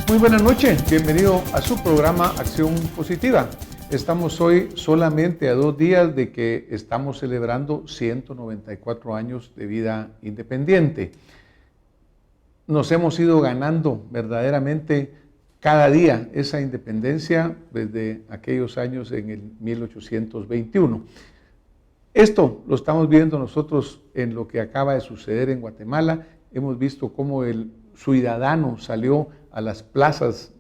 Muy buenas noches, bienvenido a su programa Acción Positiva. Estamos hoy solamente a 2 días de que estamos celebrando 194 años de vida independiente. Nos hemos ido ganando verdaderamente cada día esa independencia desde aquellos años en el 1821. Esto lo estamos viendo nosotros en lo que acaba de suceder en Guatemala. Hemos visto cómo el ciudadano salió a las plazas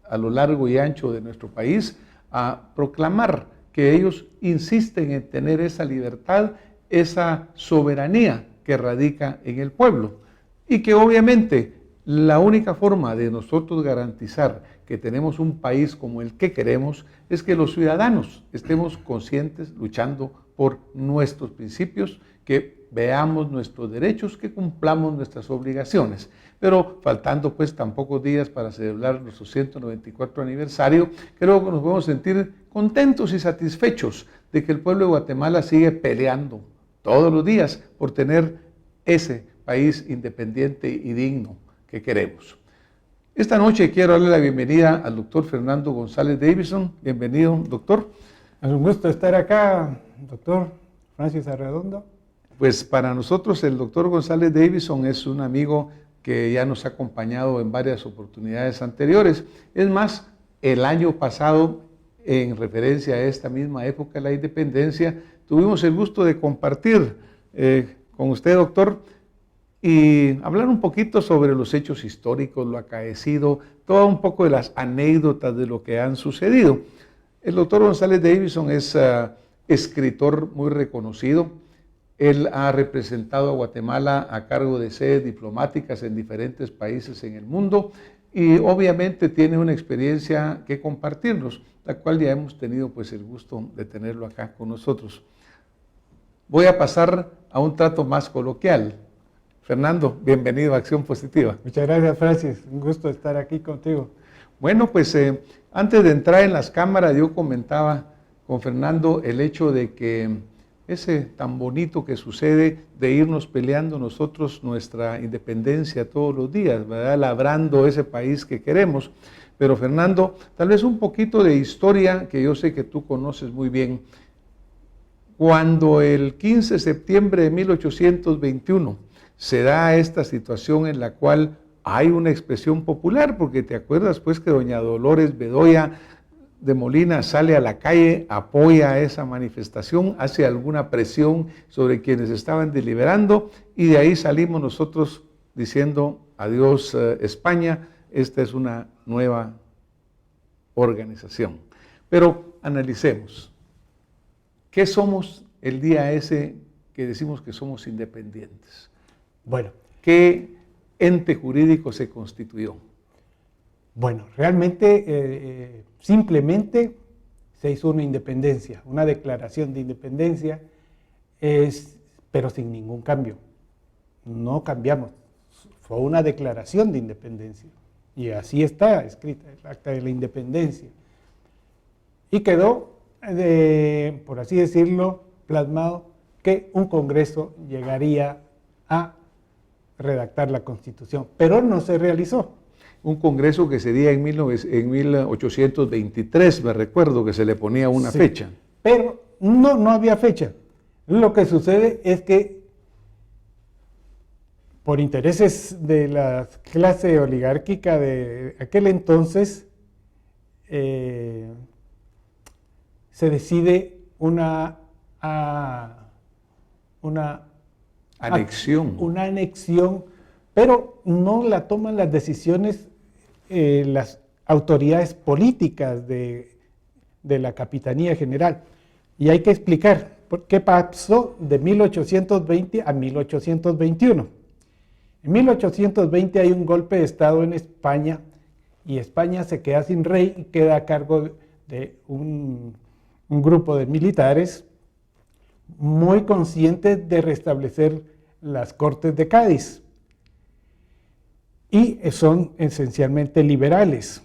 a lo largo y ancho de nuestro país a proclamar que ellos insisten en tener esa libertad, esa soberanía que radica en el pueblo. Y que obviamente la única forma de nosotros garantizar que tenemos un país como el que queremos es que los ciudadanos estemos conscientes, luchando por nuestros principios, que veamos nuestros derechos, que cumplamos nuestras obligaciones. Pero faltando pues tan pocos días para celebrar nuestro 194 aniversario, creo que nos podemos sentir contentos y satisfechos de que el pueblo de Guatemala sigue peleando todos los días por tener ese país independiente y digno que queremos. Esta noche quiero darle la bienvenida al doctor Fernando González Davison. Bienvenido, doctor. Es un gusto estar acá, doctor Francis Arredondo. Pues para nosotros el doctor González Davison es un amigo que ya nos ha acompañado en varias oportunidades anteriores. Es más, el año pasado, en referencia a esta misma época de la independencia, tuvimos el gusto de compartir con usted, doctor, y hablar un poquito sobre los hechos históricos, lo acaecido, todo un poco de las anécdotas de lo que han sucedido. El doctor González Davison es escritor muy reconocido. Él ha representado a Guatemala a cargo de sedes diplomáticas en diferentes países en el mundo y obviamente tiene una experiencia que compartirnos, la cual ya hemos tenido pues el gusto de tenerlo acá con nosotros. Voy a pasar a un trato más coloquial. Fernando, bienvenido a Acción Positiva. Muchas gracias, Francis. Un gusto estar aquí contigo. Bueno, pues antes de entrar en las cámaras, yo comentaba con Fernando el hecho de que ese tan bonito que sucede de irnos peleando nosotros nuestra independencia todos los días, ¿verdad? Labrando ese país que queremos. Pero Fernando, tal vez un poquito de historia que yo sé que tú conoces muy bien. Cuando el 15 de septiembre de 1821 se da esta situación en la cual hay una expresión popular, porque te acuerdas pues que doña Dolores Bedoya de Molina sale a la calle, apoya esa manifestación, hace alguna presión sobre quienes estaban deliberando y de ahí salimos nosotros diciendo adiós España, esta es una nueva organización. Pero analicemos, ¿qué somos el día ese que decimos que somos independientes? Bueno, ¿qué ente jurídico se constituyó? Bueno, realmente simplemente se hizo una independencia, una declaración de independencia, pero sin ningún cambio. No cambiamos, fue una declaración de independencia y así está escrita el acta de la independencia. Y quedó, por así decirlo, plasmado que un Congreso llegaría a redactar la Constitución, pero no se realizó. Un congreso que sería en 1823, me recuerdo que se le ponía una fecha. Pero no había fecha. Lo que sucede es que por intereses de la clase oligárquica de aquel entonces, se decide una anexión, pero no la toman las decisiones las autoridades políticas de la Capitanía General. Y hay que explicar qué pasó de 1820 a 1821. En 1820 hay un golpe de Estado en España y España se queda sin rey y queda a cargo de un grupo de militares muy conscientes de restablecer las Cortes de Cádiz. Y son esencialmente liberales.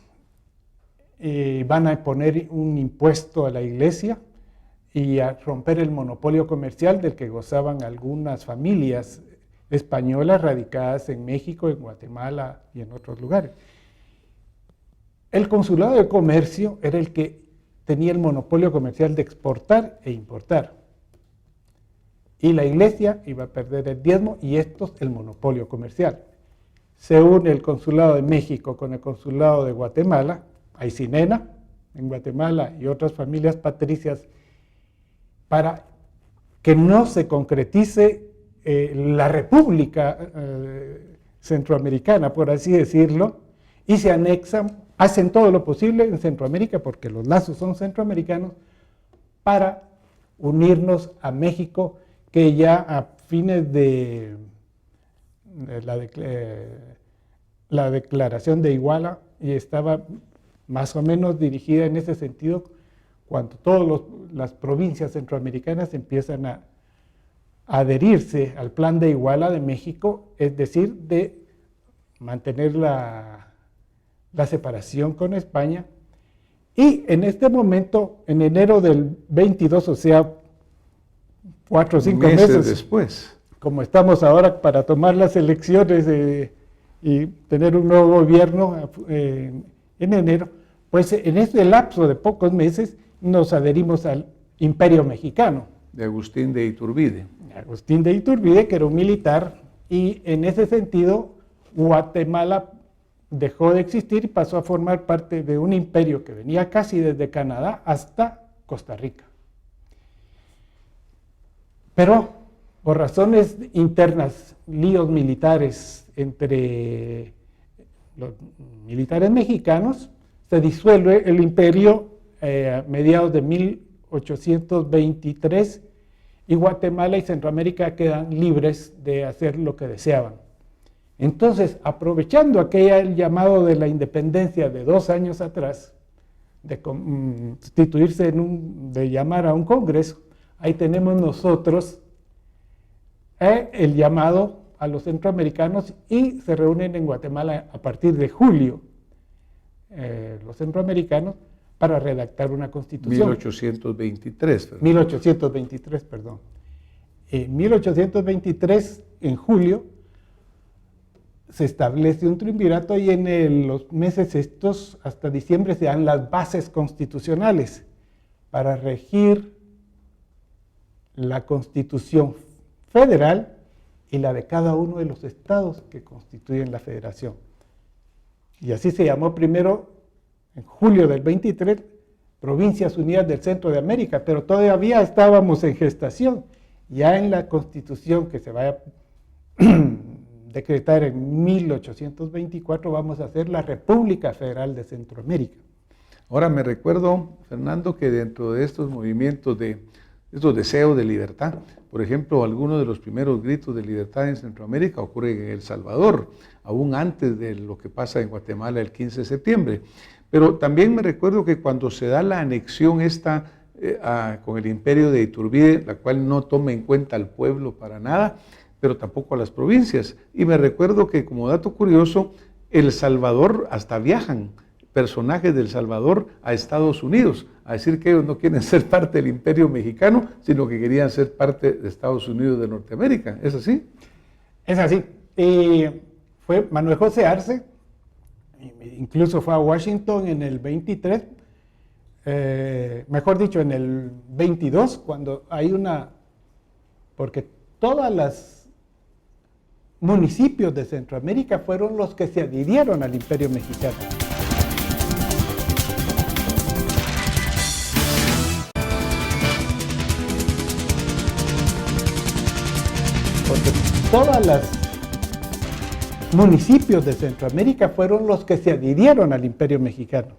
Van a poner un impuesto a la iglesia y a romper el monopolio comercial del que gozaban algunas familias españolas radicadas en México, en Guatemala y en otros lugares. el consulado de comercio era el que tenía el monopolio comercial de exportar e importar. Y la iglesia iba a perder el diezmo y estos el monopolio comercial. Se une el consulado de México con el consulado de Guatemala, Aycinena en Guatemala y otras familias patricias, para que no se concretice la República Centroamericana, por así decirlo, y se anexan, hacen todo lo posible en Centroamérica, porque los lazos son centroamericanos, para unirnos a México, que ya a fines de la declaración de Iguala y estaba más o menos dirigida en ese sentido, cuando todas las provincias centroamericanas empiezan a adherirse al plan de Iguala de México, es decir, de mantener la separación con España. Y en este momento, en enero del 22, o sea, 4 o 5 meses después, como estamos ahora para tomar las elecciones y tener un nuevo gobierno en enero, pues en este lapso de pocos meses nos adherimos al Imperio Mexicano. De Agustín de Iturbide. Agustín de Iturbide, que era un militar, y en ese sentido Guatemala dejó de existir y pasó a formar parte de un imperio que venía casi desde Canadá hasta Costa Rica. Pero por razones internas, líos militares entre los militares mexicanos, se disuelve el imperio a mediados de 1823 y Guatemala y Centroamérica quedan libres de hacer lo que deseaban. Entonces, aprovechando aquel llamado de la independencia de 2 años atrás, de constituirse de llamar a un congreso, ahí tenemos nosotros el llamado a los centroamericanos y se reúnen en Guatemala a partir de julio los centroamericanos para redactar una constitución. 1823. ¿verdad? 1823, perdón. En 1823, en julio, se establece un triunvirato y en los meses estos, hasta diciembre, se dan las bases constitucionales para regir la constitución federal y la de cada uno de los estados que constituyen la federación. Y así se llamó primero, en julio del 23, Provincias Unidas del Centro de América, pero todavía estábamos en gestación. Ya en la constitución que se va a decretar en 1824 vamos a hacer la República Federal de Centroamérica. Ahora me recuerdo, Fernando, que dentro de estos movimientos estos deseos de libertad, por ejemplo, algunos de los primeros gritos de libertad en Centroamérica ocurren en El Salvador, aún antes de lo que pasa en Guatemala el 15 de septiembre. Pero también me recuerdo que cuando se da la anexión con el imperio de Iturbide, la cual no toma en cuenta al pueblo para nada, pero tampoco a las provincias. Y me recuerdo que, como dato curioso, El Salvador hasta viajan personajes del Salvador a Estados Unidos, a decir que ellos no quieren ser parte del imperio mexicano, sino que querían ser parte de Estados Unidos de Norteamérica. ¿Es así? Es así. Fue Manuel José Arce, incluso fue a Washington en el 23, mejor dicho, en el 22, cuando hay porque todas las municipios de Centroamérica fueron los que se adhirieron al imperio mexicano. Porque todas las municipios de Centroamérica fueron los que se adhirieron al imperio mexicano.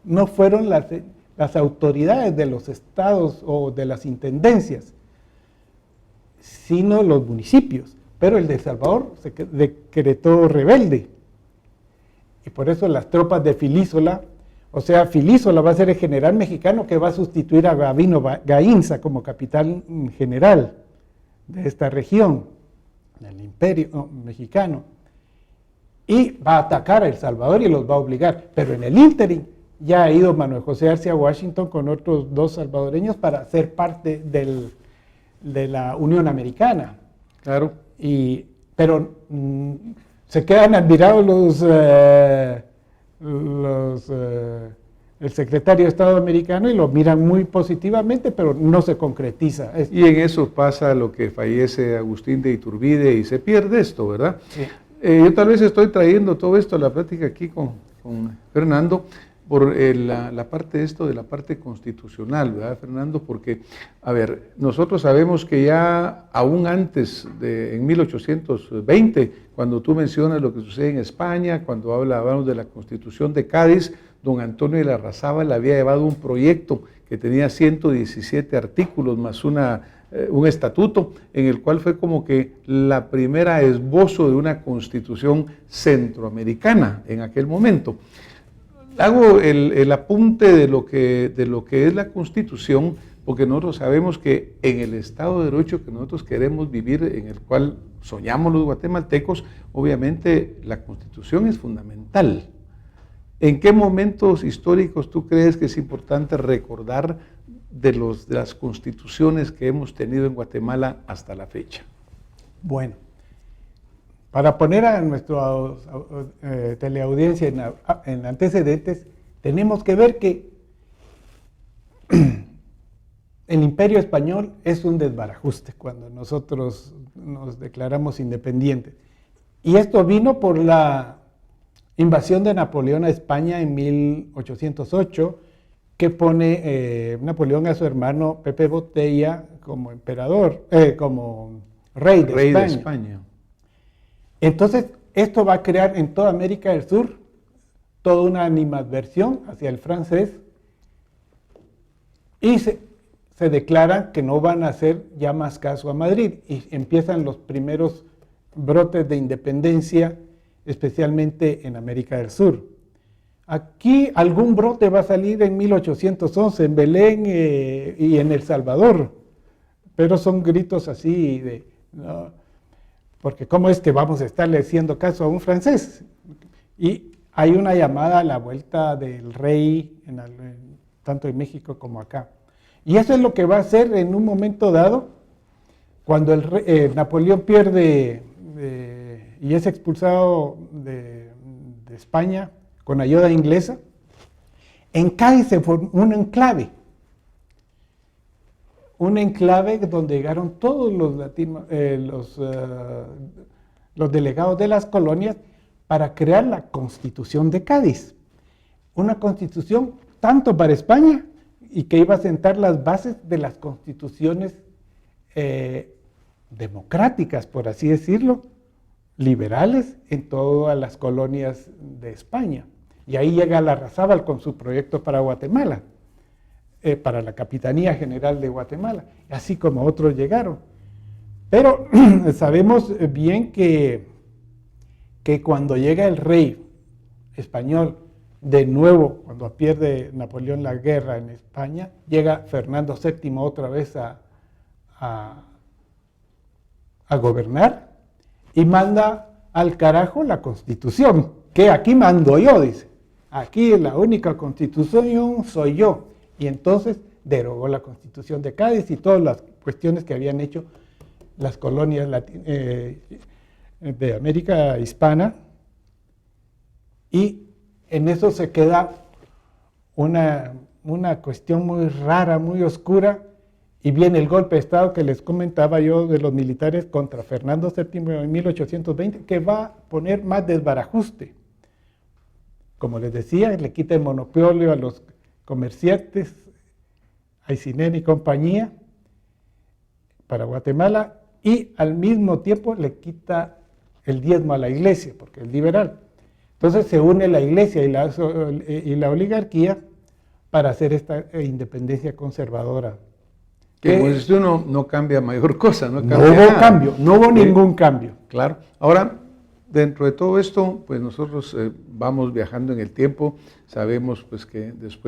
No fueron las autoridades de los estados o de las intendencias, sino los municipios. Pero el de El Salvador se decretó rebelde. Y por eso las tropas de Filísola, o sea, Filísola va a ser el general mexicano que va a sustituir a Gabino Gainza como capitán general de esta región, del imperio mexicano. Y va a atacar a El Salvador y los va a obligar. Pero en el ínterin ya ha ido Manuel José Arce a Washington con otros 2 salvadoreños para ser parte de la Unión Americana. Claro. Pero se quedan admirados el secretario de Estado americano y lo miran muy positivamente, pero no se concretiza. Y en eso pasa lo que fallece Agustín de Iturbide y se pierde esto, ¿verdad? Sí. Yo tal vez estoy trayendo todo esto a la plática aquí con Fernando por la parte de esto de la parte constitucional, ¿verdad, Fernando? Porque, a ver, nosotros sabemos que ya aún antes, en 1820, cuando tú mencionas lo que sucede en España, cuando hablábamos de la Constitución de Cádiz, don Antonio de Larrazábal había llevado un proyecto que tenía 117 artículos más un estatuto, en el cual fue como que la primera esbozo de una constitución centroamericana en aquel momento. Hago el apunte de lo que es la Constitución, porque nosotros sabemos que en el Estado de Derecho que nosotros queremos vivir, en el cual soñamos los guatemaltecos, obviamente la Constitución es fundamental. ¿En qué momentos históricos tú crees que es importante recordar de las constituciones que hemos tenido en Guatemala hasta la fecha? Bueno, para poner a nuestra teleaudiencia en antecedentes, tenemos que ver que el Imperio Español es un desbarajuste cuando nosotros nos declaramos independientes. Y esto vino por la invasión de Napoleón a España en 1808, que pone Napoleón a su hermano Pepe Botella como emperador, como rey de España. Entonces, esto va a crear en toda América del Sur toda una animadversión hacia el francés y se declara que no van a hacer ya más caso a Madrid y empiezan los primeros brotes de independencia, especialmente en América del Sur. Aquí algún brote va a salir en 1811 en Belén y en El Salvador, pero son gritos así de... ¿no? Porque ¿cómo es que vamos a estarle haciendo caso a un francés? Y hay una llamada a la vuelta del rey, tanto en México como acá. Y eso es lo que va a hacer en un momento dado, cuando Napoleón pierde y es expulsado de España con ayuda inglesa. En Cádiz se formó un enclave donde llegaron todos los delegados de las colonias para crear la Constitución de Cádiz. Una constitución tanto para España y que iba a sentar las bases de las constituciones democráticas, por así decirlo, liberales en todas las colonias de España. Y ahí llega Larrazábal con su proyecto para Guatemala. Para la Capitanía General de Guatemala, así como otros llegaron. Pero sabemos bien que cuando llega el rey español, de nuevo, cuando pierde Napoleón la guerra en España, llega Fernando VII otra vez a gobernar y manda al carajo la Constitución, que aquí mando yo, dice. Aquí la única Constitución soy yo. Y entonces derogó la Constitución de Cádiz y todas las cuestiones que habían hecho las colonias de América Hispana. Y en eso se queda una cuestión muy rara, muy oscura, y viene el golpe de Estado que les comentaba yo de los militares contra Fernando VII en 1820, que va a poner más desbarajuste. Como les decía, le quita el monopolio a los comerciantes, Aycinena y compañía, para Guatemala, y al mismo tiempo le quita el diezmo a la iglesia, porque es liberal. Entonces se une la iglesia y la oligarquía para hacer esta independencia conservadora. Que pues uno no cambia mayor cosa, no hubo nada. Cambio, no hubo ningún cambio. Claro. Ahora, dentro de todo esto, pues nosotros vamos viajando en el tiempo, sabemos pues que después